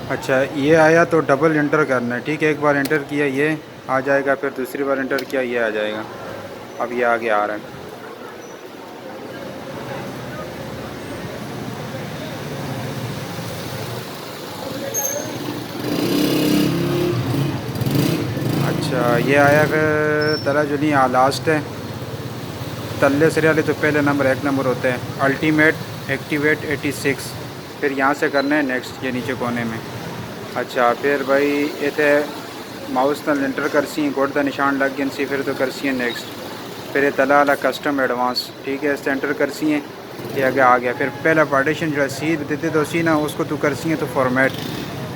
अच्छा ये आया तो डबल इंटर करना है, ठीक है। एक बार इंटर किया ये आ जाएगा, फिर दूसरी बार इंटर किया ये आ जाएगा। अब ये आगे आ रहा है। अच्छा ये आया, फिर तला जो नहीं लास्ट है, तल्ले सिरे वाले तो पहले नंबर एक नंबर होते हैं, अल्टीमेट एक्टिवेट 86। फिर यहाँ से करना है नेक्स्ट, ये नीचे कोने में। अच्छा फिर भाई ये थे माउस नाल एंटर करसी गोड का निशान लग गया सी, फिर तो करसी है नेक्स्ट। फिर ये तला वाला कस्टम एडवांस, ठीक है, इससे एंटर करसी है, ये आगे आ गया। फिर पहला पार्टीशन जो सी देते तो सी ना उसको तू करसी है तो फॉर्मेट,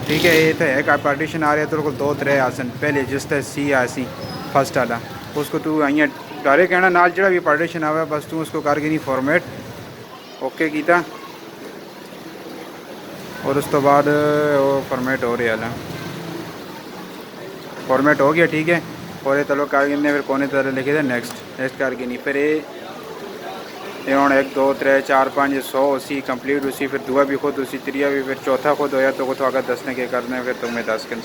ठीक है। ये तो एक पार्टीशन आ रहा है तो को दो तरह आसन, पहले जिस तरह सी आसी फर्स्ट वाला उसको तू अँ डायरेक्ट कहना नाल जो भी पार्टीशन आवा बस तू उसको करके नहीं फॉर्मेट ओके किया, और उस तो बाद वो फॉर्मेट हो रहा है, फॉर्मेट हो गया, ठीक है। और ये तलो कारगिल ने फिर कोने तरह लिखे थे नेक्स्ट नेक्स्ट कारगिल नहीं, फिर ये हूँ 1 2 3 4 5 100 उसी कंप्लीट उसी, फिर दुआ भी खुद उसी, त्रिया भी, फिर चौथा खुद होया तो को तो अगर दसने के करने फिर तुम्हें 10 के